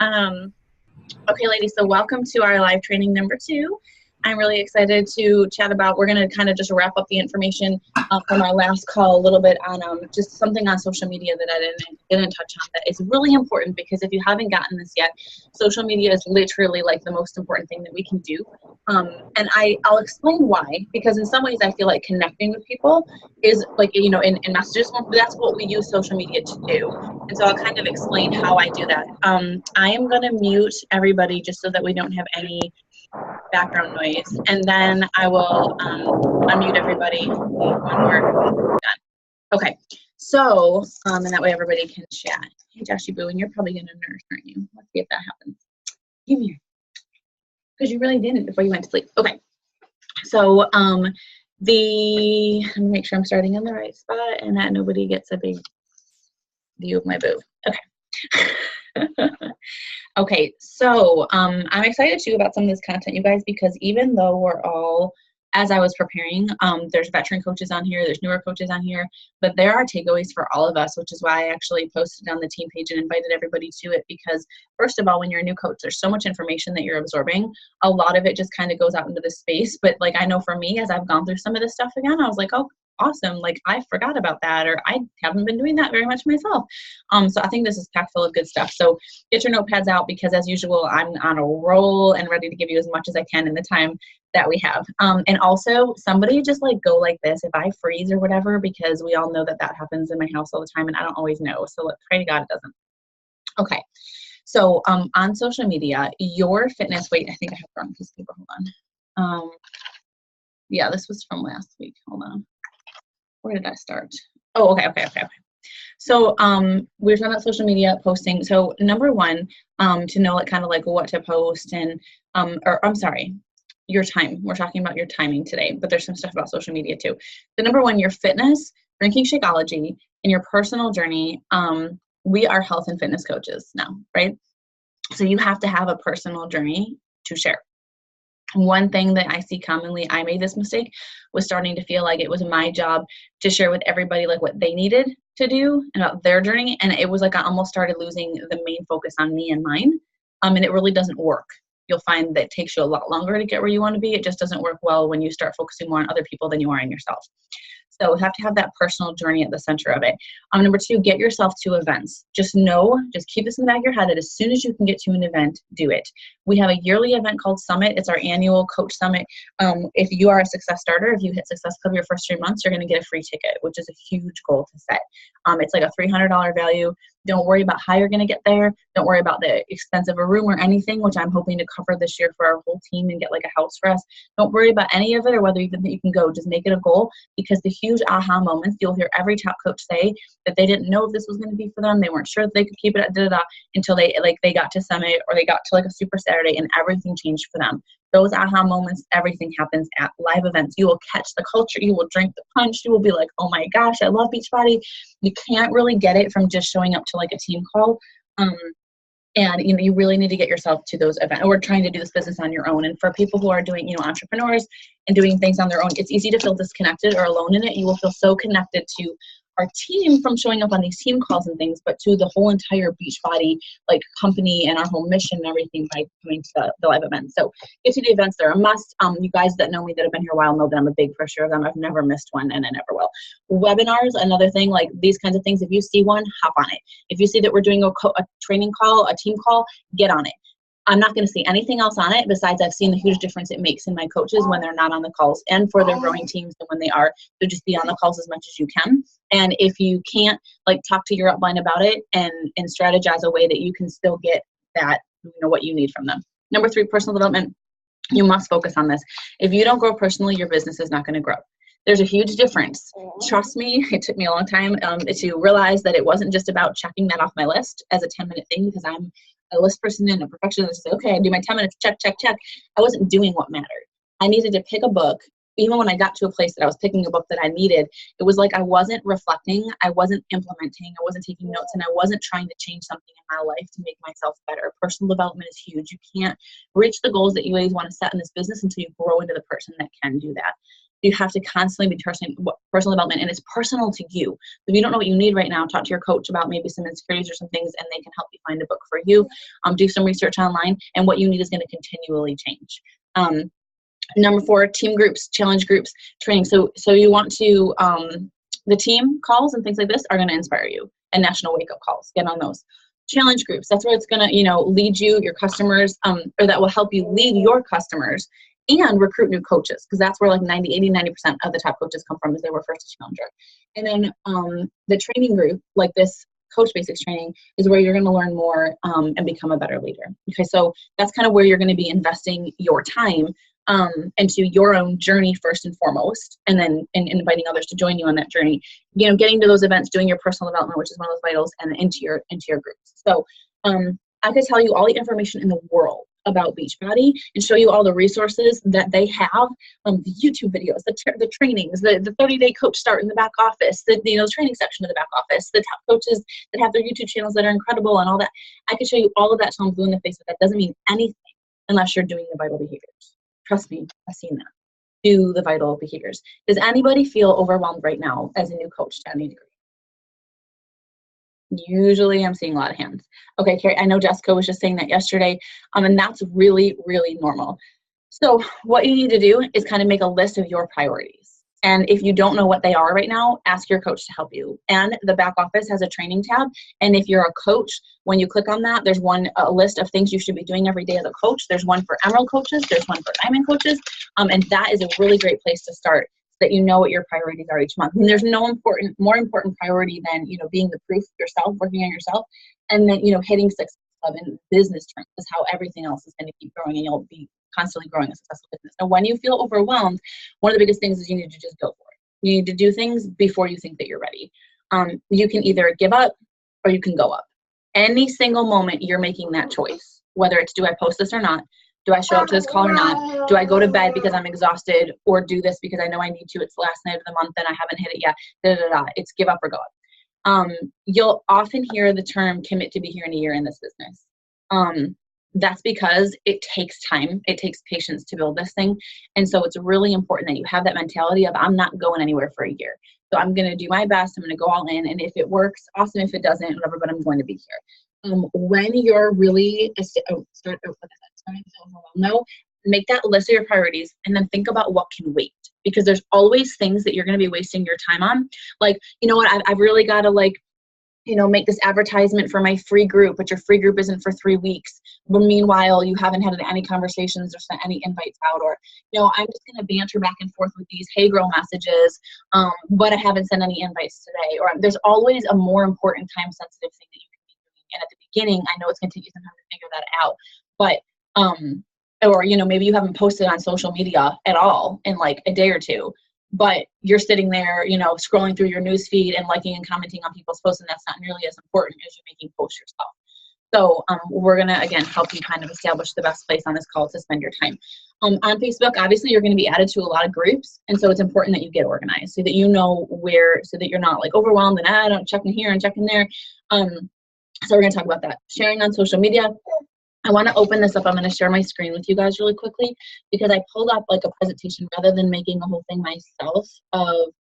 Okay, ladies, so welcome to our live training number 2. I'm really excited to chat about, we're going to kind of just wrap up the information from our last call a little bit on just something on social media that I didn't touch on that is really important, because if you haven't gotten this yet, social media is literally like the most important thing that we can do. And I'll explain why, because in some ways I feel like connecting with people is like, you know, in messages, that's what we use social media to do. And so I'll kind of explain how I do that. I am going to mute everybody just so that we don't have any background noise, and then I will unmute everybody when we're done. Okay, so and that way everybody can chat. Hey, Joshy Boo, and you're probably gonna nurse, aren't you? Let's see if that happens. Give me, because you really didn't before you went to sleep. Okay, so let me make sure I'm starting in the right spot and that nobody gets a big view of my boob. Okay. Okay, so I'm excited too about some of this content, you guys, because even though we're all, as I was preparing, there's veteran coaches on here, there's newer coaches on here, but there are takeaways for all of us, which is why I actually posted on the team page and invited everybody to it, because first of all, when you're a new coach, there's so much information that you're absorbing. A lot of it just kind of goes out into the space, but like I know for me, as I've gone through some of this stuff again, I was like, oh, awesome, like I forgot about that, or I haven't been doing that very much myself. So I think this is packed full of good stuff. So get your notepads out, because as usual, I'm on a roll and ready to give you as much as I can in the time that we have. And also, somebody just like go like this if I freeze or whatever, because we all know that that happens in my house all the time and I don't always know. So let's pray to God it doesn't. Okay. So on social media, your fitness, wait, I think I have the wrong piece of paper. Hold on. Yeah, this was from last week. Hold on. Where did I start? Oh, okay. So we were talking about social media posting. So number one, to know like kind of like what to post and, or I'm sorry, your time. We're talking about your timing today, but there's some stuff about social media too. The number one, your fitness, drinking Shakeology, and your personal journey. We are health and fitness coaches now, right? So you have to have a personal journey to share. One thing that I see commonly, I made this mistake, was starting to feel like it was my job to share with everybody like what they needed to do about their journey. And it was like I almost started losing the main focus on me and mine. And it really doesn't work. You'll find that it takes you a lot longer to get where you want to be. It just doesn't work well when you start focusing more on other people than you are on yourself. So you have to have that personal journey at the center of it. Number two, get yourself to events. Just keep this in the back of your head that as soon as you can get to an event, do it. We have a yearly event called Summit. It's our annual coach summit. If you are a success starter, if you hit Success Club your first 3 months, you're going to get a free ticket, which is a huge goal to set. It's like a $300 value. Don't worry about how you're going to get there. Don't worry about the expense of a room or anything, which I'm hoping to cover this year for our whole team and get like a house for us. Don't worry about any of it or whether even that you can go. Just make it a goal, because the huge aha moments, you'll hear every top coach say that they didn't know if this was going to be for them. They weren't sure that they could keep it until they got to Summit or they got to like a Super Saturday and everything changed for them. Those aha moments, everything happens at live events. You will catch the culture. You will drink the punch. You will be like, oh my gosh, I love Beachbody. You can't really get it from just showing up to like a team call. And you really need to get yourself to those events, or trying to do this business on your own. And for people who are doing, entrepreneurs and doing things on their own, it's easy to feel disconnected or alone in it. You will feel so connected to our team from showing up on these team calls and things, but to the whole entire Beachbody like company and our whole mission and everything by coming to the live events. So get to the events. They're a must. You guys that know me that have been here a while know that I'm a big pusher of them. I've never missed one and I never will. Webinars, another thing, like these kinds of things. If you see one, hop on it. If you see that we're doing a training call, a team call, get on it. I'm not going to see anything else on it besides I've seen the huge difference it makes in my coaches when they're not on the calls, and for their growing teams, and when they are, to just be on the calls as much as you can. And if you can't, like, talk to your upline about it and strategize a way that you can still get that, what you need from them. Number three, personal development. You must focus on this. If you don't grow personally, your business is not going to grow. There's a huge difference. Trust me, it took me a long time to realize that it wasn't just about checking that off my list as a 10-minute thing, because I'm a list person and a perfectionist. Say, okay, I do my 10 minutes, check. I wasn't doing what mattered. I needed to pick a book. Even when I got to a place that I was picking a book that I needed, it was like I wasn't reflecting, I wasn't implementing, I wasn't taking notes, and I wasn't trying to change something in my life to make myself better. Personal development is huge. You can't reach the goals that you always want to set in this business until you grow into the person that can do that. You have to constantly be personal development, and it's personal to you. If you don't know what you need right now, talk to your coach about maybe some insecurities or some things, and they can help you find a book for you. Do some research online, and what you need is going to continually change. Number 4, team groups, challenge groups, training. So you want to, the team calls and things like this are going to inspire you, and national wake up calls, get on those. Challenge groups, that's where it's going to, lead you, your customers, or that will help you lead your customers and recruit new coaches, because that's where like 90% of the top coaches come from, is they were first a challenger. And then the training group, like this Coach Basics training, is where you're going to learn more and become a better leader. Okay, so that's kind of where you're going to be investing your time into your own journey first and foremost, and then inviting others to join you on that journey. Getting to those events, doing your personal development, which is one of those vitals, and into your groups. So I could tell you all the information in the world about Beachbody and show you all the resources that they have, the YouTube videos, the trainings, the 30-day coach start in the back office, the training section of the back office, the top coaches that have their YouTube channels that are incredible and all that. I could show you all of that till I'm blue in the face, but that doesn't mean anything unless you're doing the vital behaviors. Trust me, I've seen that. Do the vital behaviors. Does anybody feel overwhelmed right now as a new coach to any degree? Usually I'm seeing a lot of hands. Okay, Carrie, I know Jessica was just saying that yesterday, and that's really, really normal. So what you need to do is kind of make a list of your priorities. And if you don't know what they are right now, ask your coach to help you. And the back office has a training tab. And if you're a coach, when you click on that, there's a list of things you should be doing every day as a coach. There's one for Emerald coaches. There's one for Diamond coaches. And that is a really great place to start, so that you know what your priorities are each month. And there's no more important priority than, being the proof yourself, working on yourself, and then, hitting 6 7 business terms is how everything else is going to keep growing, and you'll be constantly growing a successful business. Now, when you feel overwhelmed, one of the biggest things is you need to just go for it. You need to do things before you think that you're ready. You can either give up or you can go up. Any single moment you're making that choice, whether it's, do I post this or not? Do I show up to this call or not? Do I go to bed because I'm exhausted, or do this because I know I need to? It's the last night of the month and I haven't hit it yet. It's give up or go up. You'll often hear the term commit to be here in a year in this business. That's because it takes time. It takes patience to build this thing. And so it's really important that you have that mentality of, I'm not going anywhere for a year. So I'm going to do my best. I'm going to go all in. And if it works, awesome. If it doesn't, whatever, but I'm going to be here. When you're really, make that list of your priorities and then think about what can wait. Because there's always things that you're going to be wasting your time on. Like, you know what, I've really got to make this advertisement for my free group, but your free group isn't for 3 weeks. But meanwhile, you haven't had any conversations or sent any invites out, or, I'm just going to banter back and forth with these hey girl messages, but I haven't sent any invites today. Or there's always a more important time sensitive thing that you can be doing. And at the beginning, I know it's going to take you some time to figure that out, but, or, maybe you haven't posted on social media at all in like a day or two, but you're sitting there, scrolling through your news feed and liking and commenting on people's posts, and that's not nearly as important as you making posts yourself. So we're going to, again, help you kind of establish the best place on this call to spend your time. On Facebook, obviously, you're going to be added to a lot of groups, and so it's important that you get organized so that you know where, so that you're not like overwhelmed and I'm checking here and checking there. So we're going to talk about that. Sharing on social media. I want to open this up. I'm going to share my screen with you guys really quickly, because I pulled up like a presentation rather than making a whole thing myself of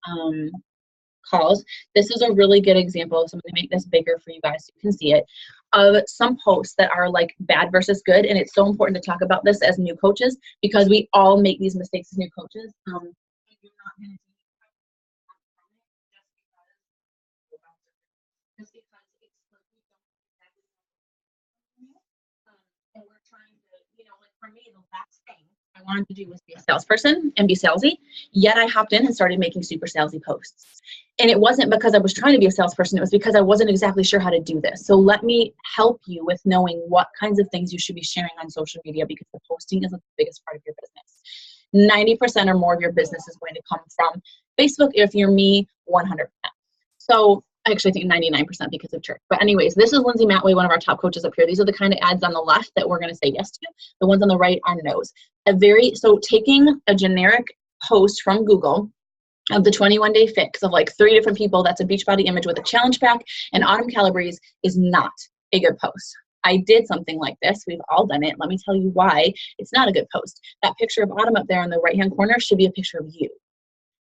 calls. This is a really good example. So I'm going to make this bigger for you guys so you can see it, of some posts that are like bad versus good. And it's so important to talk about this as new coaches, because we all make these mistakes as new coaches. You're not going to just because it's like we don't exactly and we're trying to, like for me, the last thing I wanted to do was be a salesperson and be salesy, yet I hopped in and started making super salesy posts. And it wasn't because I was trying to be a salesperson, it was because I wasn't exactly sure how to do this. So let me help you with knowing what kinds of things you should be sharing on social media, because the posting is the biggest part of your business. 90% or more of your business is going to come from Facebook. If you're me, 100%. So I actually think 99% because of church. But anyways, this is Lindsay Matway, one of our top coaches up here. These are the kind of ads on the left that we're going to say yes to. The ones on the right are no's. So taking a generic post from Google of the 21-day fix of like 3 different people, that's a Beachbody image with a challenge pack and Autumn calories, is not a good post. I did something like this. We've all done it. Let me tell you why it's not a good post. That picture of Autumn up there in the right-hand corner should be a picture of you.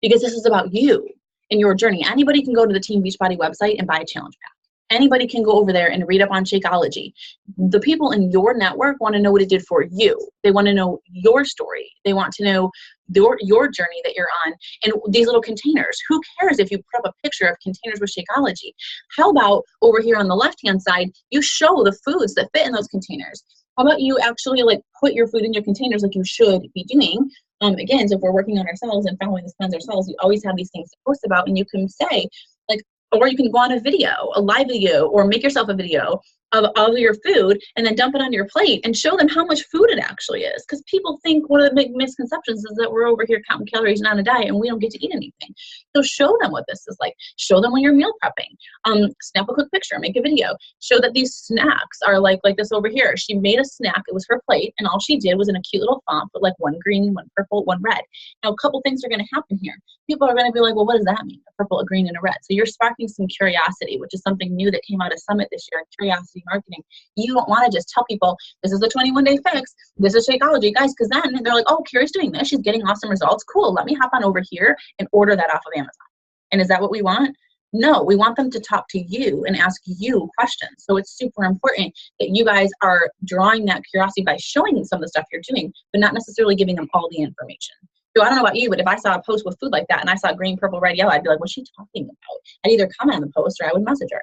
because this is about you and your journey. Anybody can go to the Team Beachbody website and buy a challenge pack. Anybody can go over there and read up on Shakeology. The people in your network want to know what it did for you. They want to know your story. They want to know your journey that you're on. And these little containers, who cares if you put up a picture of containers with Shakeology? How about over here on the left-hand side, you show the foods that fit in those containers? How about you actually like put your food in your containers like you should be doing? Again, so if we're working on ourselves and following this plans ourselves, we always have these things to post about, and you can say, like, or you can go on a video, a live video, or make yourself a video of all your food and then dump it on your plate and show them how much food it actually is. Because people think one of the big misconceptions is that we're over here counting calories and on a diet and we don't get to eat anything. So show them what this is like. Show them when you're meal prepping. Snap a quick picture, make a video. Show that these snacks are like this over here. She made a snack, it was her plate, and all she did was in a cute little font, but like one green, one purple, one red. Now a couple things are gonna happen here. People are gonna be like, well, what does that mean? A purple, a green, and a red. So you're sparking some curiosity, which is something new that came out of Summit this year, curiosity marketing. You don't want to just tell people this is the 21-day fix, this is Shakeology, guys, because then they're like, oh, Carrie's doing this, she's getting awesome results, cool, let me hop on over here and order that off of Amazon. And is that what we want? No, we want them to talk to you and ask you questions. So it's super important that you guys are drawing that curiosity by showing them some of the stuff you're doing, but not necessarily giving them all the information. So I don't know about you, but if I saw a post with food like that and I saw green, purple, red, yellow, I'd be like, what's she talking about? I'd either comment on the post or I would message her.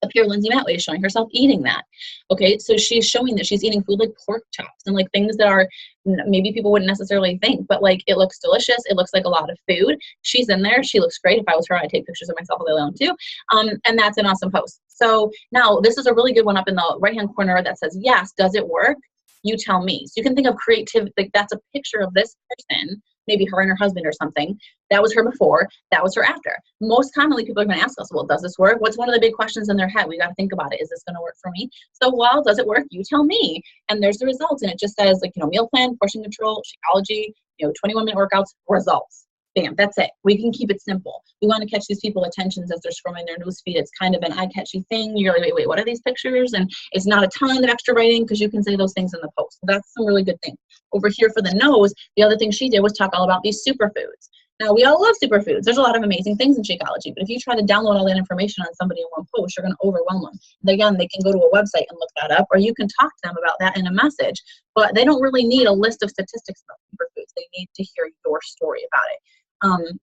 Up here, Lindsay Matway is showing herself eating that. Okay, so she's showing that she's eating food like pork chops and like things that are maybe people wouldn't necessarily think, but like it looks delicious. It looks like a lot of food. She's in there. She looks great. If I was her, I'd take pictures of myself all day long too. And that's an awesome post. So now this is a really good one up in the right-hand corner that says, yes, does it work? You tell me. So you can think of creativity, like that's a picture of this person, maybe her and her husband or something. That was her before, that was her after. Most commonly, people are going to ask us, well, does this work? What's one of the big questions in their head? We got to think about it. Is this going to work for me? So, well, does it work? You tell me. And there's the results. And it just says, like, meal plan, portion control, Shakeology, 21-minute workouts, results. Bam, that's it. We can keep it simple. We want to catch these people's attentions as they're scrolling their newsfeed. It's kind of an eye-catchy thing. You're like, wait, what are these pictures? And it's not a ton of extra writing because you can say those things in the post. So that's some really good thing. Over here for the nose, the other thing she did was talk all about these superfoods. Now, we all love superfoods. There's a lot of amazing things in Shakeology, but if you try to download all that information on somebody in one post, you're going to overwhelm them. And again, they can go to a website and look that up, or you can talk to them about that in a message, but they don't really need a list of statistics about superfoods. They need to hear your story about it.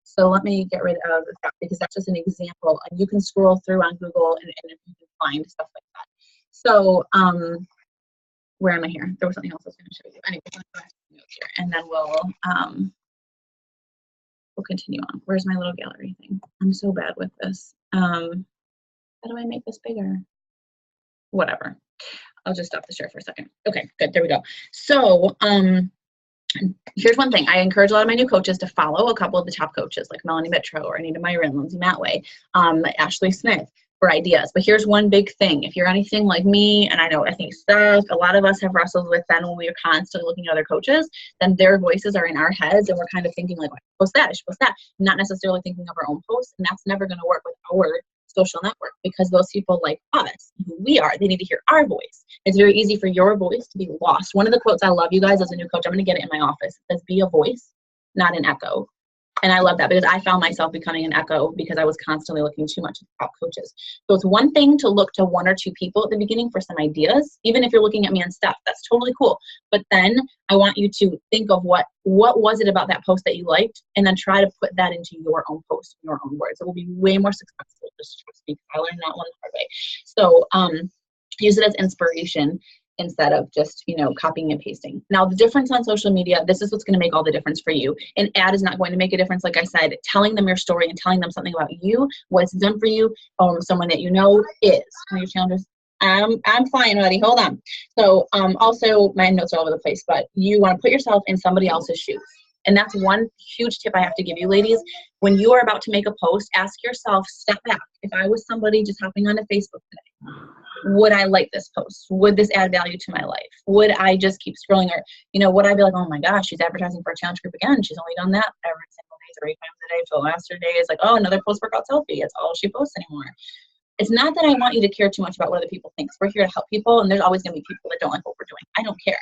So let me get rid of that because that's just an example, and you can scroll through on Google and you can find stuff like that. So where am I here? There was something else I was going to show you. Anyway, I'm going to go ahead and note here, and then we'll continue on. Where's my little gallery thing? I'm so bad with this. How do I make this bigger? Whatever. I'll just stop the share for a second. Okay, good. There we go. So here's one thing. I encourage a lot of my new coaches to follow a couple of the top coaches like Melanie Mitro or Anita Myron, Lindsay Matway, Ashley Smith for ideas. But here's one big thing. If you're anything like me, and I think Steph, a lot of us have wrestled with then when we are constantly looking at other coaches, then their voices are in our heads and we're kind of thinking like, I should post that, I should post that, not necessarily thinking of our own posts. And that's never going to work with our social network because those people like us, who we are, they need to hear our voice. It's very easy for your voice to be lost. One of the quotes I love, you guys, as a new coach, I'm going to get it in my office. It says, be a voice, not an echo. And I love that because I found myself becoming an echo because I was constantly looking too much at top coaches. So it's one thing to look to one or two people at the beginning for some ideas, even if you're looking at me and Steph, that's totally cool. But then I want you to think of what was it about that post that you liked, and then try to put that into your own post, in your own words. It will be way more successful. Just trust me, I learned that one the hard way. So use it as inspiration instead of just, copying and pasting. Now, the difference on social media, this is what's going to make all the difference for you. An ad is not going to make a difference. Like I said, telling them your story and telling them something about you, what it's done for you, someone that you know is. Your challenges. I'm fine, buddy. Hold on. So also, my notes are all over the place, but you want to put yourself in somebody else's shoes. And that's one huge tip I have to give you, ladies. When you are about to make a post, ask yourself, step back. If I was somebody just hopping onto Facebook today, would I like this post? Would this add value to my life? Would I just keep scrolling? Or, would I be like, oh my gosh, she's advertising for a challenge group again. She's only done that every single day, 3 times a day for the last 3 days. Like, oh, another post-workout selfie. It's all she posts anymore. It's not that I want you to care too much about what other people think. We're here to help people, and there's always going to be people that don't like what we're doing. I don't care.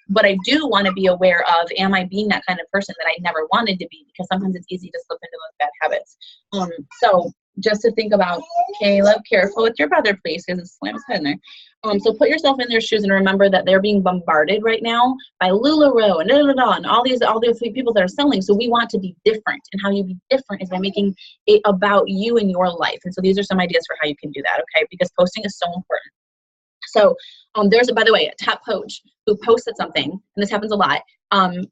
But I do want to be aware of, am I being that kind of person that I never wanted to be? Because sometimes it's easy to slip into those bad habits. So just to think about, Caleb, careful with your brother, please, because it slams his head in there. So put yourself in their shoes and remember that they're being bombarded right now by LuLaRoe and all these people that are selling. So we want to be different, and how you be different is by making it about you and your life. And so these are some ideas for how you can do that, okay? Because posting is so important. So there's, by the way, a top coach who posted something, and this happens a lot,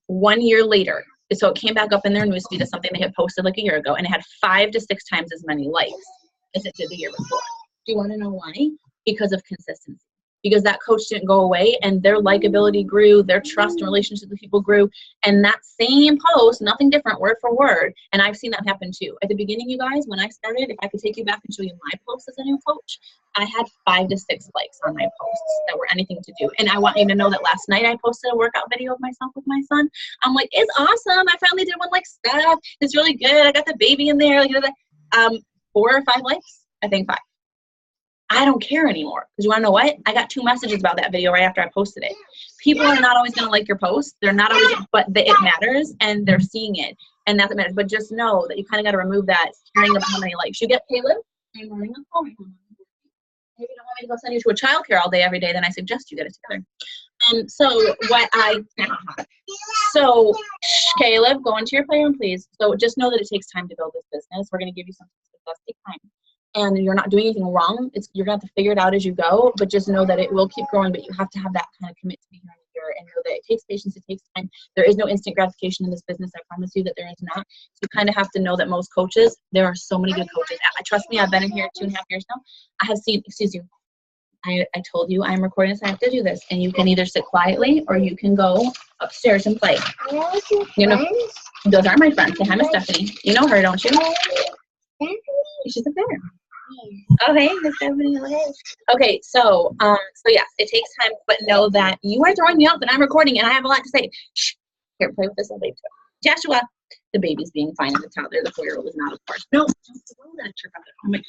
1 year later. So it came back up in their newsfeed as something they had posted like a year ago, and it had 5 to 6 times as many likes as it did the year before. Do you want to know why? Because of consistency. Because that coach didn't go away, and their likability grew, their trust and relationships with people grew, and that same post, nothing different, word for word, and I've seen that happen too. At the beginning, you guys, when I started, if I could take you back and show you my posts as a new coach, I had 5 to 6 likes on my posts that were anything to do. And I want you to know that last night I posted a workout video of myself with my son. I'm like, it's awesome. I finally did one like Steph. It's really good. I got the baby in there. 4 or 5 likes. I think 5. I don't care anymore, because you want to know what? I got 2 messages about that video right after I posted it. People are not always going to like your post. They're not always, but it matters, and they're seeing it, and that's what matters. But just know that you kind of got to remove that caring about how many likes you get. Caleb, I'm running a phone. Maybe you don't want me to go send you to a childcare all day every day, then I suggest you get it together. So Caleb, go into your playroom, please. So just know that it takes time to build this business. We're going to give you some tips that does take time. And you're not doing anything wrong. You're going to have to figure it out as you go, but just know that it will keep growing, but you have to have that kind of commit to be here in a year, and know that it takes patience, it takes time. There is no instant gratification in this business. I promise you that there is not. So you kind of have to know that most coaches, there are so many good coaches. Trust me, I've been in here 2.5 years now. I have seen, excuse you, I told you I'm recording this, I have to do this, and you can either sit quietly or you can go upstairs and play. You know, those are my friends. Say hi, Miss Stephanie. You know her, don't you? She's up there. Oh, hey, Miss Stephanie. Okay, so yes, it takes time, but know that you are throwing me off and I'm recording and I have a lot to say. Shh. Here, play with this little baby. Joshua, the baby's being fine as a toddler. The 4-year-old is not, of course. No, don't throw that trick on it. Oh my.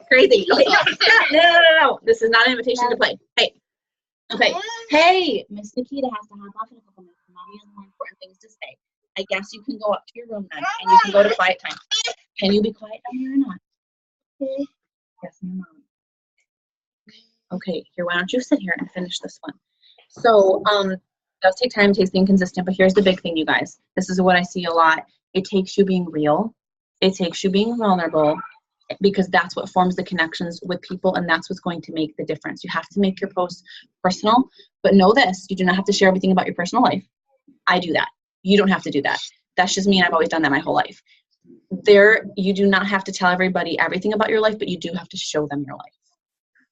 Crazy. Okay, no. This is not an invitation to play. Hey. Okay. Hey, Miss Nikita has to hop off in a couple minutes. Mommy has more important things to say. I guess you can go up to your room then, and you can go to quiet time. Can you be quiet down here or not? Okay. Yes, ma'am. Okay, here, why don't you sit here and finish this one? So, it does take time, takes being consistent, but here's the big thing, you guys. This is what I see a lot. It takes you being real. It takes you being vulnerable, because that's what forms the connections with people, and that's what's going to make the difference. You have to make your posts personal, but know this, you do not have to share everything about your personal life. I do that. You don't have to do that. That's just me, and I've always done that my whole life. You do not have to tell everybody everything about your life, but you do have to show them your life.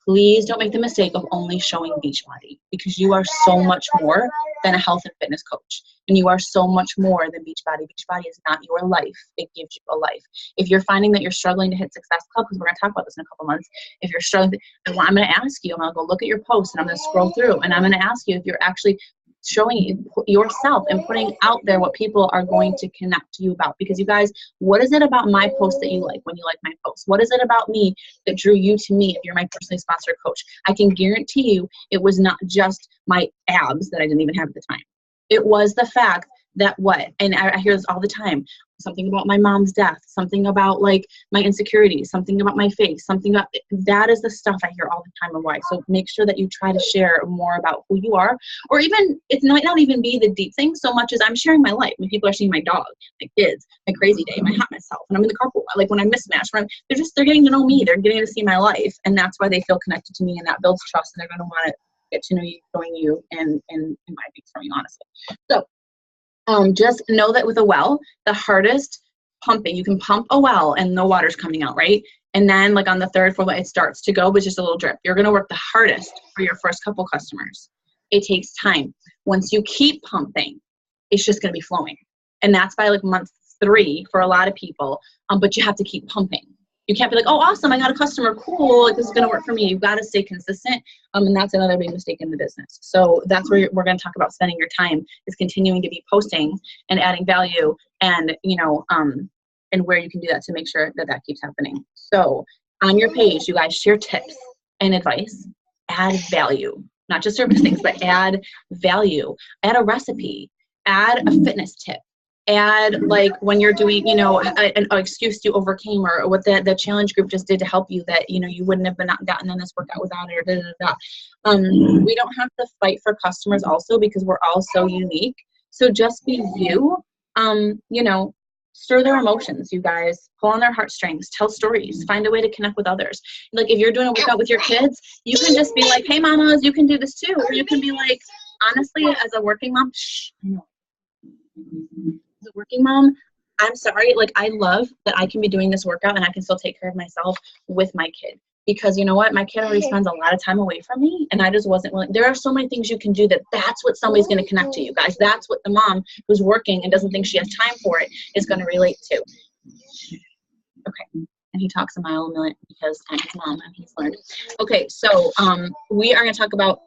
Please don't make the mistake of only showing Beachbody, because you are so much more than a health and fitness coach. And you are so much more than Beachbody. Beachbody is not your life. It gives you a life. If you're finding that you're struggling to hit Success Club, because we're going to talk about this in a couple months, if you're struggling, I'm going to ask you, I'm going to go look at your posts, and I'm going to scroll through, and I'm going to ask you if you're actually showing yourself and putting out there what people are going to connect to you about. Because you guys, what is it about my post that you like when you like my post? What is it about me that drew you to me if you're my personally sponsored coach? I can guarantee you it was not just my abs that I didn't even have at the time. It was the fact that and I hear this all the time, something about my mom's death, something about like my insecurities, something about my face, something about, that is the stuff I hear all the time and why. So make sure that you try to share more about who you are, or even, it might not even be the deep things so much as I'm sharing my life. When people are seeing my dog, my kids, my crazy day, my hot myself, and I'm in the carpool, like when I mismatch, they're getting to know me, they're getting to see my life, and that's why they feel connected to me, and that builds trust, and they're going to want to get to know you, knowing you, and buy things from you, honestly. So just know that with a well, the hardest pumping, you can pump a well and no water's coming out, right? And then like on the 3rd, 4th, it starts to go, but just a little drip. You're going to work the hardest for your first couple customers. It takes time. Once you keep pumping, it's just going to be flowing. And that's by like month 3 for a lot of people. But you have to keep pumping. You can't be like, oh, awesome, I got a customer, cool, like this is gonna work for me. You've got to stay consistent, and that's another big mistake in the business. So that's where we're gonna talk about spending your time, is continuing to be posting and adding value, and and where you can do that to make sure that that keeps happening. So on your page, you guys share tips. and advice, add value. Not just service things, but add value. Add a recipe, add a fitness tip, add like when you're doing, you know, an excuse you overcame, or what the challenge group just did to help you that, you know, you wouldn't have been gotten in this workout without it, or da, da, da, da. We don't have to fight for customers also, because we're all so unique. So just be you, you know, stir their emotions, you guys, pull on their heartstrings, tell stories, find a way to connect with others. Like if you're doing a workout with your kids, you can just be like, hey mamas, you can do this too. Or you can be like, honestly, as a working mom, as a working mom, I'm sorry, like I love that I can be doing this workout and I can still take care of myself with my kid. Because you know what, my kid already spends a lot of time away from me, and I just wasn't willing. There are so many things you can do that's what somebody's going to connect to, you guys. That's what the mom who's working and doesn't think she has time for it is going to relate to. Okay, and he talks a mile a minute because I'm his mom and he's learned. Okay, so we are going to talk about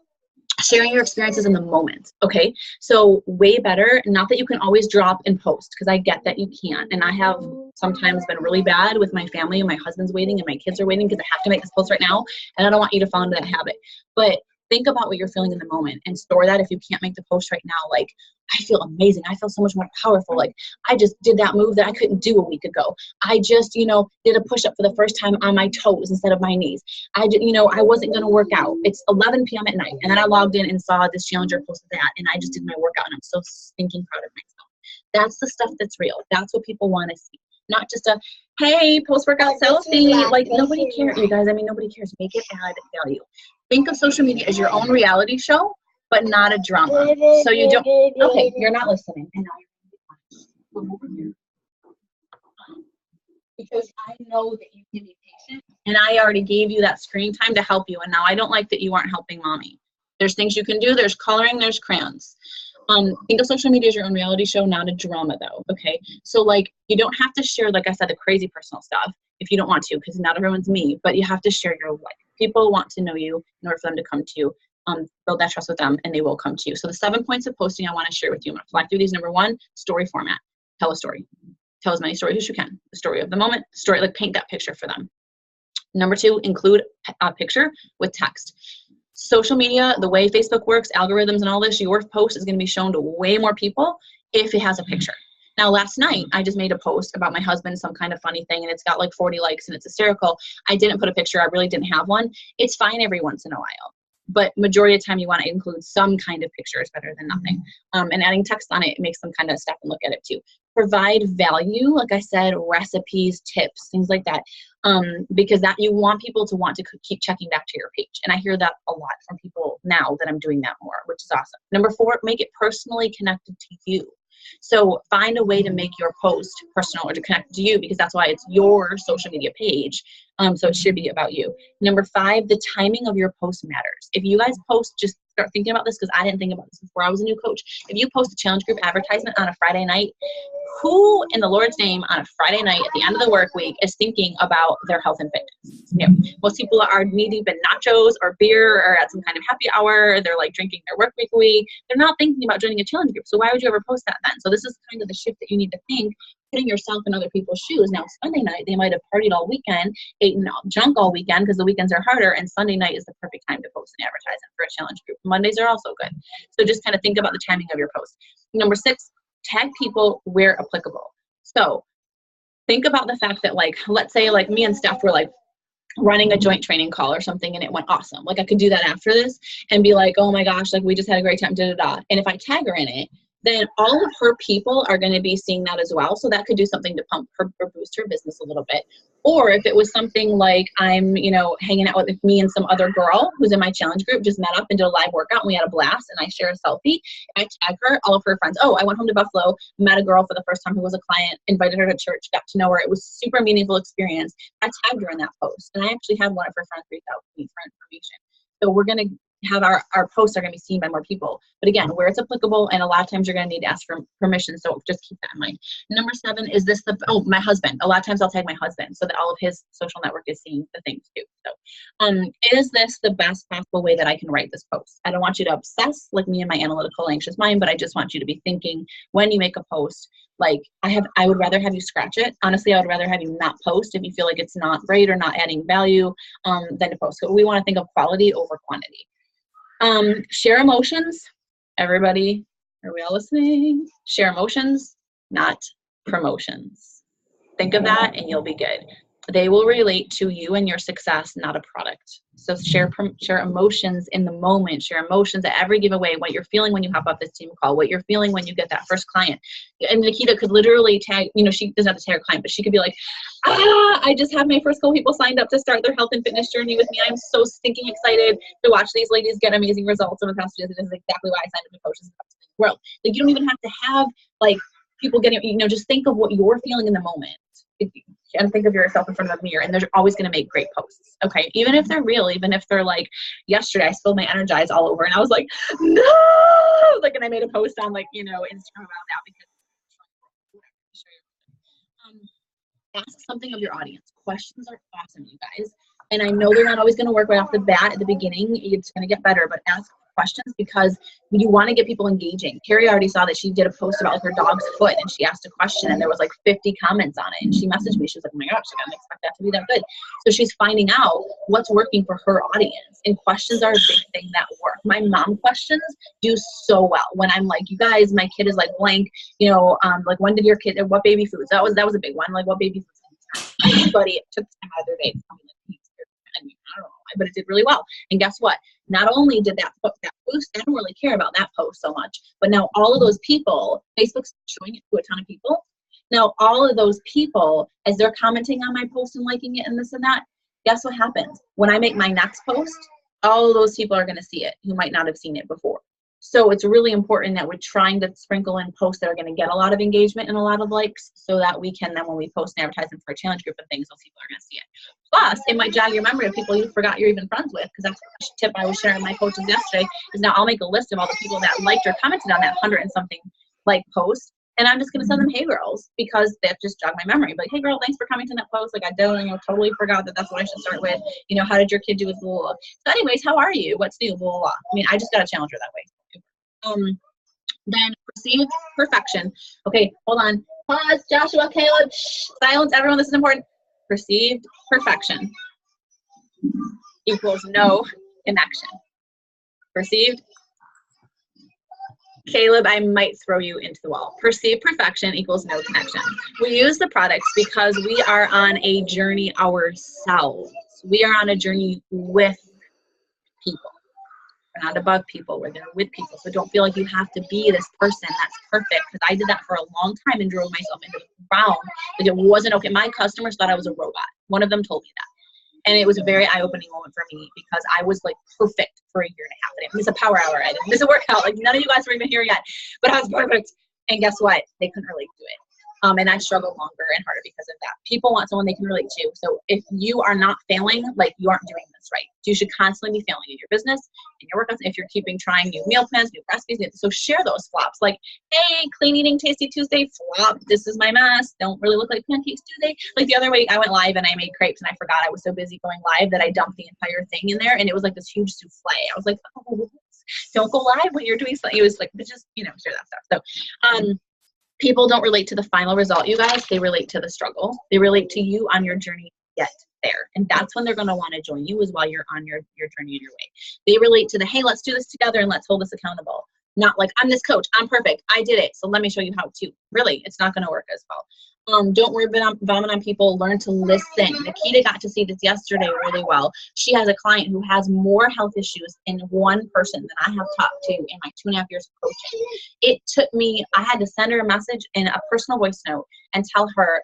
sharing your experiences in the moment. Okay, so way better, not that you can always drop and post, because I get that you can't, and I have sometimes been really bad with my family, and my husband's waiting and my kids are waiting because I have to make this post right now, and I don't want you to fall into that habit. But think about what you're feeling in the moment and store that. If you can't make the post right now, like, I feel amazing, I feel so much more powerful, like I just did that move that I couldn't do a week ago, I just, you know, did a push-up for the first time on my toes instead of my knees, I did, you know, I wasn't going to work out, it's 11 p.m. at night, and then I logged in and saw this challenger posted that, and I just did my workout, and I'm so stinking proud of myself. That's the stuff that's real. That's what people want to see, not just a, hey, post-workout selfie. Like, nobody cares, you guys. I mean, nobody cares. Make it add value. Think of social media as your own reality show, but not a drama. So you don't, okay, you're not listening. And now you're come over here. Because I know that you can be patient, and I already gave you that screen time to help you, and now I don't like that you aren't helping mommy. There's things you can do. There's coloring, there's crayons. Think of social media as your own reality show, not a drama though, okay? So like, you don't have to share, like I said, the crazy personal stuff if you don't want to, because not everyone's me, but you have to share your life. People want to know you in order for them to come to you. Build that trust with them, and they will come to you. So the 7 points of posting I want to share with you. I'm going to fly through these. Number 1, story format. Tell a story. Tell as many stories as you can. The story of the moment, story, like paint that picture for them. Number 2, include a picture with text. Social media, the way Facebook works, algorithms and all this, your post is going to be shown to way more people if it has a picture. Now, last night, I just made a post about my husband, some kind of funny thing, and it's got like 40 likes and it's hysterical. I didn't put a picture. I really didn't have one. It's fine every once in a while, but majority of the time you want to include some kind of picture. Is better than nothing. And adding text on it makes them kind of stop and look at it too. Provide value, like I said, recipes, tips, things like that, because that you want people to want to keep checking back to your page. And I hear that a lot from people now that I'm doing that more, which is awesome. Number 4, make it personally connected to you. So find a way to make your post personal or to connect to you, because that's why it's your social media page. So it should be about you. Number 5, the timing of your post matters. If you guys post, just start thinking about this, because I didn't think about this before I was a new coach. If you post a challenge group advertisement on a Friday night, who in the Lord's name on a Friday night at the end of the work week is thinking about their health and fitness? You know, most people are knee-deep in nachos or beer or at some kind of happy hour. They're like drinking their work week away. They're not thinking about joining a challenge group. So why would you ever post that then? So this is kind of the shift that you need to think, putting yourself in other people's shoes. Now, Sunday night, they might have partied all weekend, eaten junk all weekend, because the weekends are harder, and Sunday night is the perfect time to post an advertisement for a challenge group. Mondays are also good. So just kind of think about the timing of your post. Number 6, tag people where applicable. So think about the fact that, like, let's say like me and Steph were like running a joint training call or something, and it went awesome. Like I could do that after this and be like, oh my gosh, like we just had a great time, da da da. And if I tag her in it, then all of her people are going to be seeing that as well. So that could do something to pump her or boost her business a little bit. Or if it was something like I'm, you know, hanging out with me and some other girl who's in my challenge group, just met up and did a live workout and we had a blast, and I share a selfie, I tag her, all of her friends. Oh, I went home to Buffalo, met a girl for the first time who was a client, invited her to church, got to know her. It was a super meaningful experience. I tagged her in that post, and I actually had one of her friends reach out to me for information. So we're going to have our posts are going to be seen by more people. But again, where it's applicable, and a lot of times you're going to need to ask for permission. So just keep that in mind. Number 7, is this my husband. A lot of times I'll tag my husband so that all of his social network is seeing the things too. So is this the best possible way that I can write this post? I don't want you to obsess like me and my analytical, anxious mind, but I just want you to be thinking when you make a post, like I would rather have you scratch it. Honestly, I would rather have you not post if you feel like it's not great or not adding value than to post. So we want to think of quality over quantity. Share emotions. Everybody, are we all listening? Share emotions, not promotions. Think of that and you'll be good. They will relate to you and your success, not a product. So share emotions in the moment, share emotions at every giveaway, what you're feeling when you hop off this team call, what you're feeling when you get that first client. And Nikita could literally tag, she doesn't have to tag her client, but she could be like, I just have my first couple people signed up to start their health and fitness journey with me. I'm so stinking excited to watch these ladies get amazing results over the past 2 years. It is exactly why I signed up to coaches in the world. Like, you don't even have to have like people getting, just think of what you're feeling in the moment. And think of yourself in front of a mirror, and they're always going to make great posts. Okay. Even if they're real, even if they're like, yesterday I spilled my Energize all over and I was like, no, like, and I made a post on Instagram about that because ask something of your audience. Questions are awesome, you guys. And I know they're not always going to work right off the bat at the beginning. It's going to get better, but ask questions because you want to get people engaging. Carrie already saw that she did a post about her dog's foot and she asked a question and there was 50 comments on it. And she messaged me. She was like, oh my gosh, I didn't expect that to be that good. So she's finding out what's working for her audience. And questions are a big thing that work. My mom questions do so well. When I'm like, you guys, my kid is blank, when did your kid, what baby foods? That was a big one. Like, what baby foods? Everybody took time out of their day to tell me I don't know why, but it did really well. And guess what? Not only did that post, I don't really care about that post so much, but now all of those people, Facebook's showing it to a ton of people. Now all of those people, as they're commenting on my post and liking it and this and that, guess what happens? When I make my next post, all of those people are going to see it who might not have seen it before. So it's really important that we're trying to sprinkle in posts that are going to get a lot of engagement and a lot of likes so that we can then, when we post and advertise them for a challenge group and things, those people are going to see it. Plus, it might jog your memory of people you forgot you're even friends with, because that's a tip I was sharing with my coaches yesterday, is now I'll make a list of all the people that liked or commented on that 100 and something post, and I'm just going to send them, hey girls, because that just jogged my memory. Like, hey girl, thanks for commenting on that post. Like, I totally forgot that's what I should start with. How did your kid do with blah, blah, blah. So anyways, how are you? What's new? Blah, blah, blah. I mean, I just got to challenge her that way. Then perceived perfection. Okay, hold on. Pause, Joshua, Caleb, silence, everyone, this is important. Perceived perfection equals no connection. Perceived, Caleb, I might throw you into the wall. Perceived perfection equals no connection. We use the products because we are on a journey ourselves. We are on a journey with people. We're not above people, we're there with people. So don't feel like you have to be this person that's perfect, because I did that for a long time and drove myself into the ground. Like, it wasn't okay. My customers thought I was a robot. One of them told me that. And it was a very eye-opening moment for me because I was perfect for a year and a half. I didn't miss a power hour. I didn't miss a workout. None of you guys were even here yet, but I was perfect. And guess what? They couldn't relate to it. And I struggled longer and harder because of that. People want someone they can relate to. So if you are not failing, you aren't doing this right. You should constantly be failing in your business, in your workouts, if you're trying new meal plans, new recipes. So share those flops. Hey, clean eating tasty Tuesday flop. This is my mess. Don't really look like pancakes Tuesday. The other week I went live and I made crepes and I forgot. I was so busy going live that I dumped the entire thing in there, and it was this huge souffle. I was like, oh, don't go live when you're doing something. It was just, share that stuff. So, people don't relate to the final result, you guys. They relate to the struggle. They relate to you on your journey to get there. And that's when they're going to want to join you, is while you're on your journey and your way. They relate to the, hey, let's do this together and let's hold this accountable. Not I'm this coach, I'm perfect, I did it, so let me show you how to. Really, it's not going to work as well. Don't worry about vomit on people. Learn to listen. Nikita got to see this yesterday really well. She has a client who has more health issues in one person than I have talked to in my 2.5 years of coaching. It took me, I had to send her a message in a personal voice note and tell her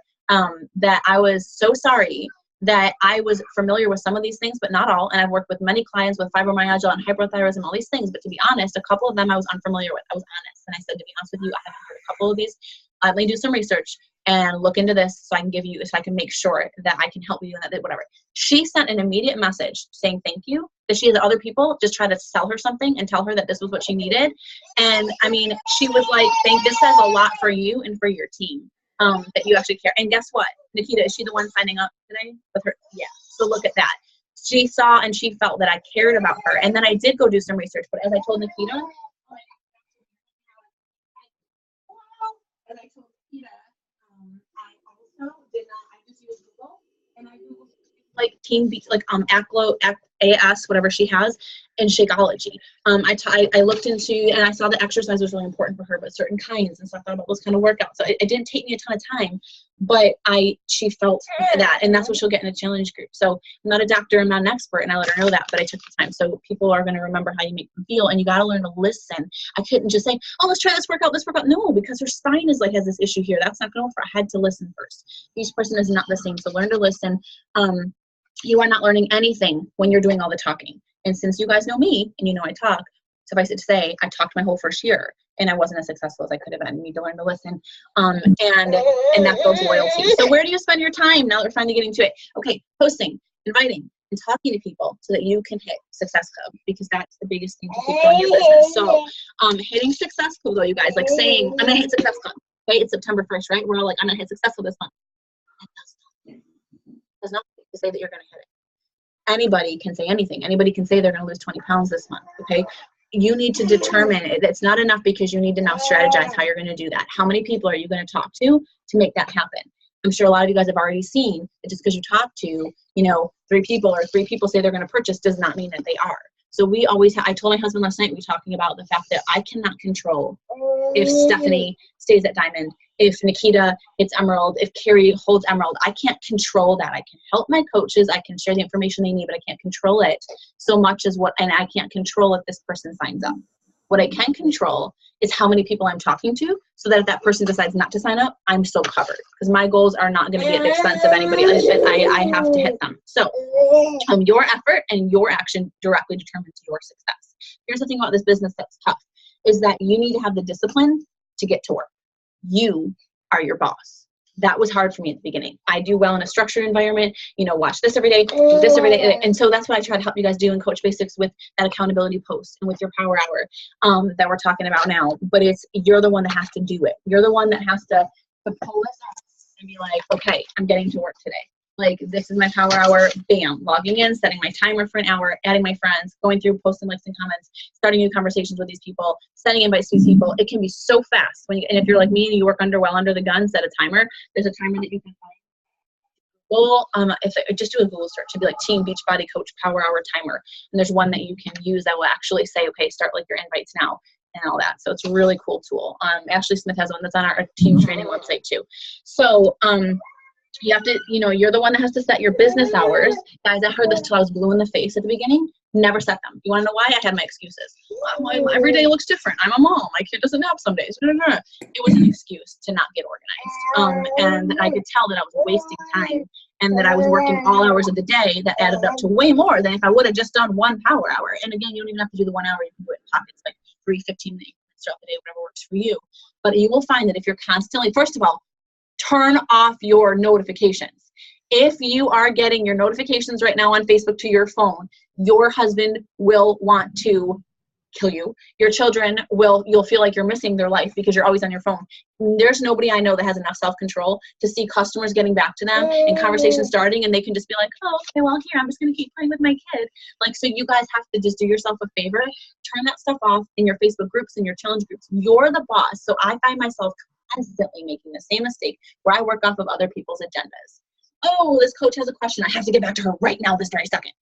that I was so sorry that I was familiar with some of these things, but not all. And I've worked with many clients with fibromyalgia and hypothyroidism, all these things. But to be honest, a couple of them I was unfamiliar with. I was honest. And I said, to be honest with you, I haven't heard a couple of these. Let me do some research. and look into this so I can make sure that I can help you and that whatever. She sent an immediate message saying thank you, that she has other people just try to sell her something and tell her that this was what she needed. And I mean, she was like, this says a lot for you and for your team, that you actually care. And guess what? Nikita, is she the one signing up today with her? Yeah. So look at that. She saw and she felt that I cared about her. And then I did go do some research, but as I told Nikita, I also did not, I just used Google, and I Googled like Team Beach, like AS, whatever she has, and Shakeology. I looked into, and I saw that exercise was really important for her, but certain kinds, and so I thought about those kind of workouts. So it didn't take me a ton of time, but she felt that, and that's what she'll get in a challenge group. So I'm not a doctor, I'm not an expert, and I let her know that, but I took the time. So people are going to remember how you make them feel, and you got to learn to listen. I couldn't just say, oh, let's try this workout. No, because her spine is like, has this issue here. That's not going to work. I had to listen first. Each person is not the same, so learn to listen. You are not learning anything when you're doing all the talking. And since you guys know me and you know I talk, suffice it to say, I talked my whole first year and I wasn't as successful as I could have been. You need to learn to listen. And that builds loyalty. So where do you spend your time now that we're finally getting to it? Okay, posting, inviting, and talking to people so that you can hit Success Club, because that's the biggest thing to keep going your business. So hitting Success Club though, you guys, like saying, I'm gonna hit Success Club. Okay, it's September 1st, right? We're all like, I'm gonna hit Success Club this month. Does not to say that you're going to hit it. Anybody can say anything. Anybody can say they're going to lose 20 pounds this month, okay? You need to determine it. It's not enough because you need to now strategize how you're going to do that. How many people are you going to talk to make that happen? I'm sure a lot of you guys have already seen that just because you talk to, 3 people or 3 people say they're going to purchase does not mean that they are. So we always I told my husband last night, we were talking about the fact that I cannot control if Stephanie stays at Diamond, if Nikita hits Emerald, if Carrie holds Emerald. I can't control that. I can help my coaches. I can share the information they need, but I can't control it so much as and I can't control if this person signs up. What I can control is how many people I'm talking to, so that if that person decides not to sign up, I'm still covered, because my goals are not going to be at the expense of anybody else. I have to hit them. So your effort and your action directly determines your success. Here's the thing about this business that's tough, is that you need to have the discipline to get to work. You are your boss. That was hard for me at the beginning. I do well in a structured environment, watch this every day, do this every day. And so that's what I try to help you guys do in Coach Basics with that accountability post and with your power hour that we're talking about now. But you're the one that has to do it. You're the one that has to pull this off and be like, okay, I'm getting to work today. Like, this is my power hour, bam, logging in, setting my timer for an hour, adding my friends, going through, posting likes and comments, starting new conversations with these people, sending invites to these people. It can be so fast. And if you're like me and you work well under the gun, set a timer. There's a timer that you can find. Well, just do a Google search. It'd be like Team Beachbody Coach Power Hour Timer. And there's one that you can use that will actually say, okay, start like your invites now and all that. So it's a really cool tool. Ashley Smith has one that's on our team training website too. So, you have to, you're the one that has to set your business hours. Guys, I heard this till I was blue in the face at the beginning. Never set them. You want to know why? I had my excuses. Every day looks different. I'm a mom. My kid doesn't nap some days. It was an excuse to not get organized. And I could tell that I was wasting time and that I was working all hours of the day that added up to way more than if I would have just done one power hour. And again, you don't even have to do the 1 hour. You can do it in pockets, like 3 15-minute throughout the day, whatever works for you. But you will find that if you're constantly, first of all, turn off your notifications. If you are getting your notifications right now on Facebook to your phone, your husband will want to kill you. Your children you'll feel like you're missing their life because you're always on your phone. There's nobody I know that has enough self-control to see customers getting back to them and conversations starting, and they can just be like, oh, okay, well, here, I'm just going to keep playing with my kid. So you guys have to just do yourself a favor. Turn that stuff off in your Facebook groups and your challenge groups. You're the boss. So I find myself constantly making the same mistake where I work off of other people's agendas. Oh, this coach has a question. I have to get back to her right now, this very second.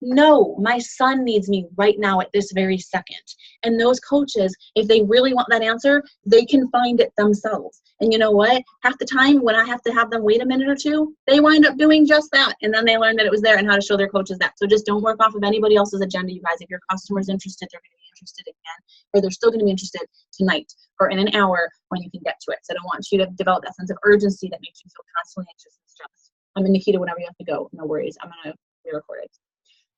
No, my son needs me right now at this very second. And those coaches, if they really want that answer, they can find it themselves. And you know what? Half the time when I have to have them wait a minute or two, they wind up doing just that. And then they learn that it was there and how to show their coaches that. So just don't work off of anybody else's agenda, you guys. If your customer's interested, they're going to be interested again, or they're still going to be interested tonight or in an hour when you can get to it. So I don't want you to develop that sense of urgency that makes you feel constantly anxious and stressed. Nikita, whenever you have to go, no worries. I'm going to re-record it.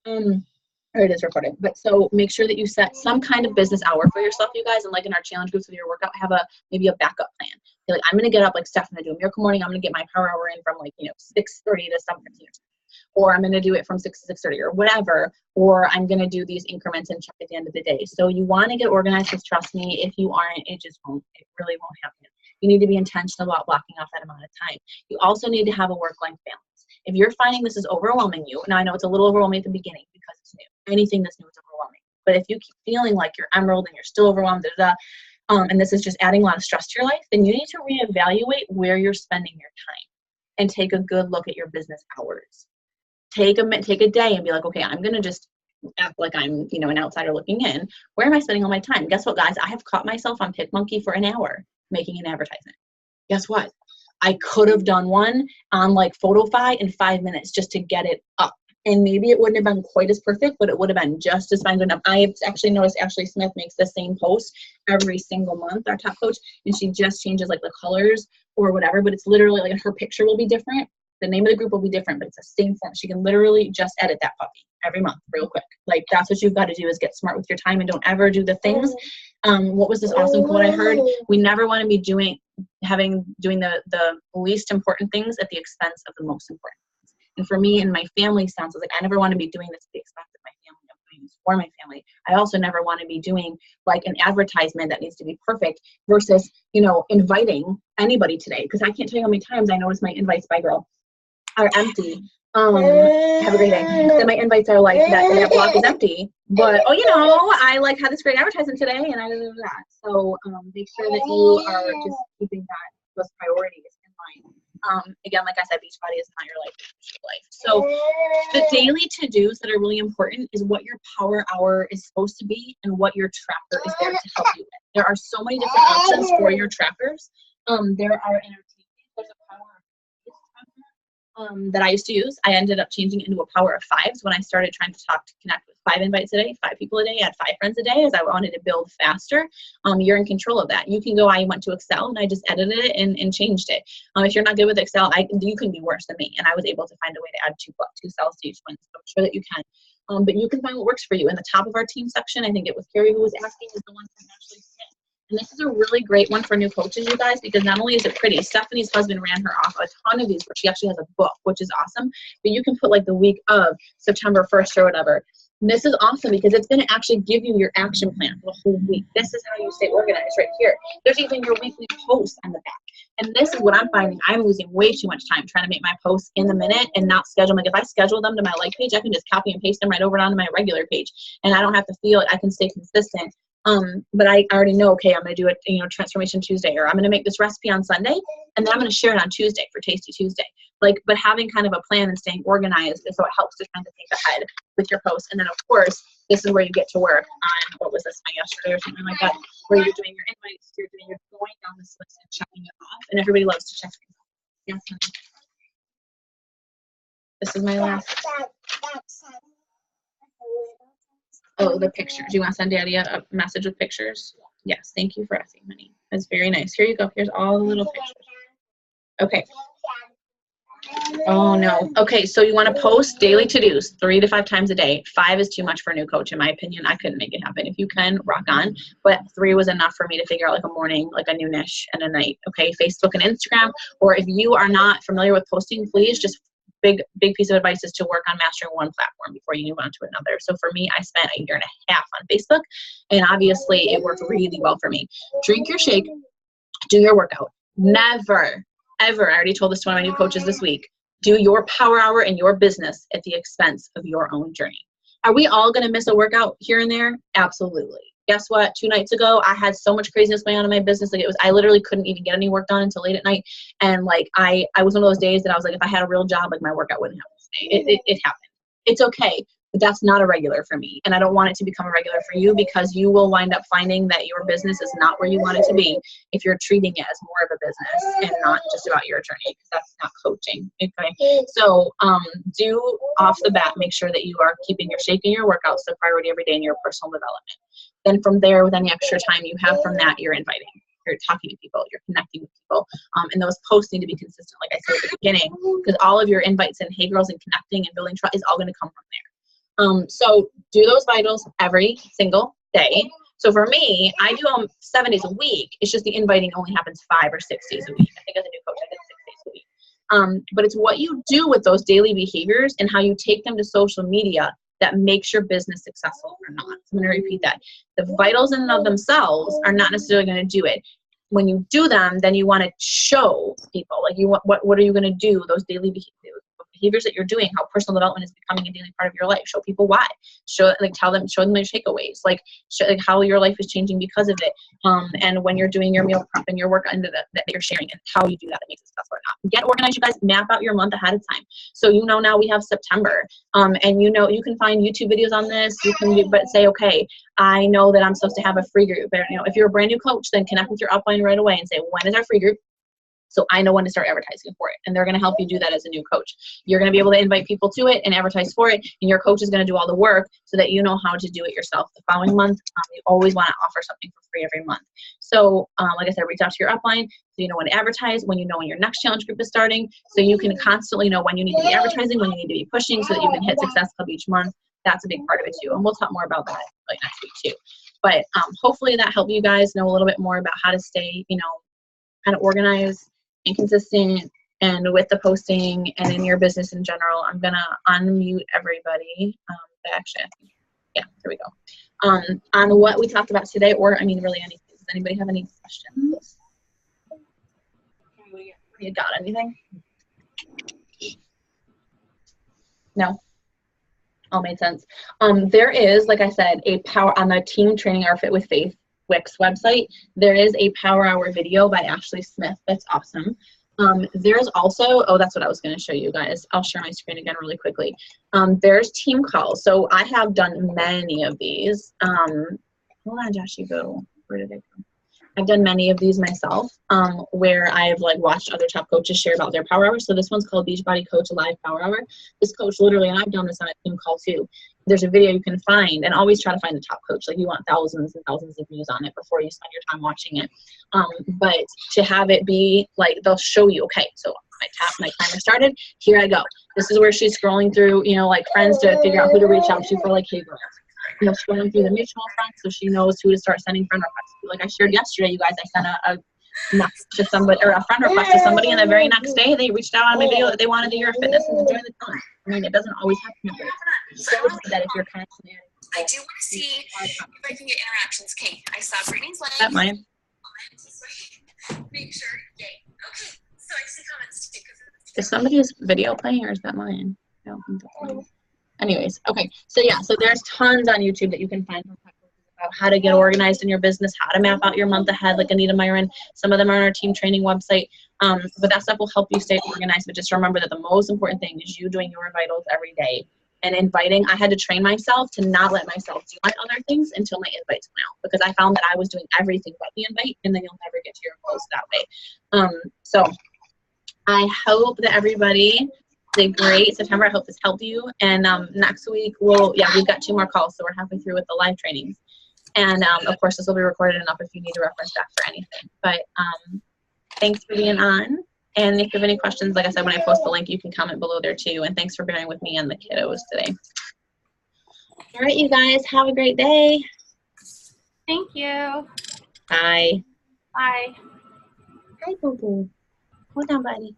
Or it is recorded. But so make sure that you set some kind of business hour for yourself, you guys. And like in our challenge groups with your workout, have maybe a backup plan. You're like, I'm going to get up like Steph, I'm going to do a miracle morning. I'm going to get my power hour in from like, 6:30 to 7:15. Or I'm going to do it from 6 to 6:30 or whatever, or I'm going to do these increments and check at the end of the day. So you want to get organized, because trust me, if you aren't, it really won't happen. You need to be intentional about blocking off that amount of time. You also need to have a work-life balance. If you're finding this is overwhelming you, now I know it's a little overwhelming at the beginning because it's new. Anything that's new is overwhelming. But if you keep feeling like you're emerald and you're still overwhelmed, and this is just adding a lot of stress to your life, then you need to reevaluate where you're spending your time and take a good look at your business hours. Take a day and be like, okay, I'm going to just act like I'm, an outsider looking in. Where am I spending all my time? Guess what, guys? I have caught myself on PicMonkey for an hour making an advertisement. Guess what? I could have done one on like Photofy in 5 minutes just to get it up. And maybe it wouldn't have been quite as perfect, but it would have been just as fine. I have actually noticed Ashley Smith makes the same post every single month, our top coach, and she just changes like the colors or whatever, but it's literally like her picture will be different. The name of the group will be different, but it's the same form. She can literally just edit that puppy every month real quick. Like, that's what you've got to do, is get smart with your time and don't ever do the things. What was this awesome quote I heard? We never want to be doing the least important things at the expense of the most important things. And for me and my family sounds like I never want to be doing this at the expense of my family. I'm doing this for my family. I also never want to be doing like an advertisement that needs to be perfect versus, inviting anybody today. Because I can't tell you how many times I notice my invites by girl are empty. Have a great day. Then my invites are like that block is empty. But I like had this great advertisement today, and I did that. So make sure that you are just keeping those priorities in mind. Again, like I said, Beachbody is not your life, it's your life. So the daily to-dos that are really important is what your power hour is supposed to be and what your tracker is there to help you with. There are so many different options for your trackers. There are there's a power that I used to use. I ended up changing it into a power of 5s when I started trying to connect with 5 invites a day, 5 people a day, I had 5 friends a day, as I wanted to build faster. You're in control of that. You can go, I went to Excel and I just edited it and changed it. If you're not good with Excel, you can be worse than me. And I was able to find a way to add two cells to each one. So I'm sure that you can. But you can find what works for you. In the top of our team section, I think it was Carrie who was asking, is the one from Ashley Smith. And this is a really great one for new coaches, you guys, because not only is it pretty, Stephanie's husband ran her off a ton of these where she actually has a book, which is awesome. But you can put like the week of September 1st or whatever. And this is awesome because it's going to actually give you your action plan for the whole week. This is how you stay organized right here. There's even your weekly posts on the back. And this is what I'm finding. I'm losing way too much time trying to make my posts in the minute and not schedule them. Like if I schedule them to my like page, I can just copy and paste them right over onto my regular page. And I don't have to feel it. I can stay consistent. But I already know, okay, I'm going to do it, Transformation Tuesday, or I'm going to make this recipe on Sunday, and then I'm going to share it on Tuesday for Tasty Tuesday. But having kind of a plan and staying organized is so it helps to kind of think ahead with your posts. And then, of course, this is where you get to work on, what was this, my yesterday or something like that, where you're doing your invites, you're going down this list and checking it off. And everybody loves to check things off. Yes, this is my last. Oh, the pictures. You want to send Daddy a message with pictures? Yes, thank you for asking, honey. That's very nice. Here you go. Here's all the little pictures. Okay. Oh, no. Okay, so you want to post daily to-dos 3 to 5 times a day. 5 is too much for a new coach, in my opinion. I couldn't make it happen. If you can, rock on. But 3 was enough for me to figure out like a morning, like a noonish, and a night. Okay, Facebook and Instagram. Or if you are not familiar with posting, please just big piece of advice is to work on mastering one platform before you move on to another. So for me, I spent a year and a half on Facebook, and obviously it worked really well for me. Drink your shake, do your workout. Never, ever, I already told this to one of my new coaches this week, do your power hour in your business at the expense of your own journey. Are we all going to miss a workout here and there? Absolutely. Guess what? 2 nights ago, I had so much craziness going on in my business. Like I literally couldn't even get any work done until late at night. And like, I was one of those days that I was like, if I had a real job, like my workout wouldn't happen today. It happened. It's okay, but that's not a regular for me. And I don't want it to become a regular for you, because you will wind up finding that your business is not where you want it to be if you're treating it as more of a business and not just about your journey, because that's not coaching. Okay. So do off the bat, make sure that you are keeping your shake and your workouts the priority every day in your personal development. Then from there, with any extra time you have from that, you're inviting, you're talking to people, you're connecting with people. And those posts need to be consistent, like I said at the beginning, because all of your invites and hey girls and connecting and building trust is all going to come from there. So do those vitals every single day. So for me, I do them 7 days a week. It's just the inviting only happens 5 or 6 days a week. I think as a new coach, I did 6 days a week. But it's what you do with those daily behaviors and how you take them to social media that makes your business successful or not. So I'm going to repeat that. The vitals in and of themselves are not necessarily going to do it. When you do them, then you want to show people, like, you want, what are you going to do, those daily behaviors that you're doing, how personal development is becoming a daily part of your life. Show people why. Show them your takeaways, like how your life is changing because of it. And when you're doing your meal prep and your work under that you're sharing, and how you do that makes it successful or not. Get organized, you guys. Map out your month ahead of time. So now we have September, and you can find YouTube videos on this. You can but say, okay, I know that I'm supposed to have a free group. If you're a brand new coach, then connect with your upline right away and say, when is our free group? So I know when to start advertising for it. And they're going to help you do that as a new coach. You're going to be able to invite people to it and advertise for it. And your coach is going to do all the work so that you know how to do it yourself the following month. You always want to offer something for free every month. So like I said, reach out to your upline so you know when to advertise, when you know when your next challenge group is starting. So you can constantly know when you need to be advertising, when you need to be pushing, so that you can hit Success Club each month. That's a big part of it too. And we'll talk more about that like next week too. But hopefully that helped you guys know a little bit more about how to stay, kind of organized and consistent and with the posting and in your business in general. I'm gonna unmute everybody. Yeah, there we go. On what we talked about today, or really anything. Does anybody have any questions? You got anything? No? All made sense. There is, like I said, a power on the Team Training Our Fit with Faith Wix website. There is a Power Hour video by Ashley Smith. That's awesome. There's also, that's what I was going to show you guys. I'll share my screen again really quickly. There's team calls. So I have done many of these. Hold on, Josh, where did it go? I've done many of these myself, where I've watched other top coaches share about their power hours. So this one's called Beachbody Coach Live Power Hour. This coach literally, and I've done this on a team call too. There's a video you can find, and always try to find the top coach. You want thousands and thousands of views on it before you spend your time watching it. But to have it be they'll show you, okay, so my timer started, here I go. This is where she's scrolling through, friends to figure out who to reach out to for hey girl. Scrolling through the mutual friends so she knows who to start sending friend requests to. Like I shared yesterday, you guys, I sent a message to somebody, or a friend request to somebody, and the very next day they reached out on my video that they wanted to hear fitness and to join the challenge. It doesn't always happen. So that if you're constantly I do want to see if I can get interactions. Okay, I saw Brittany's leg. That mine. Make sure. Yay. Okay. So I see comments too. Is somebody's video playing, or is that mine? I don't think that's mine. Anyways, okay, so there's tons on YouTube that you can find about how to get organized in your business, how to map out your month ahead, like Anita Myron. Some of them are on our team training website, but that stuff will help you stay organized. But just remember that the most important thing is you doing your vitals every day and inviting. I had to train myself to not let myself do my other things until my invites went out, because I found that I was doing everything but the invite, and then you'll never get to your goals that way. So I hope that everybody a great September. I hope this helped you. And next week we've got 2 more calls, so we're halfway through with the live trainings. And of course this will be recorded enough if you need to reference back for anything. But thanks for being on. And if you have any questions, like I said, when I post the link, you can comment below there too. And thanks for bearing with me and the kiddos today. All right, you guys, have a great day. Thank you. Bye. Bye. Hi, Boo Boo. Hold on, buddy.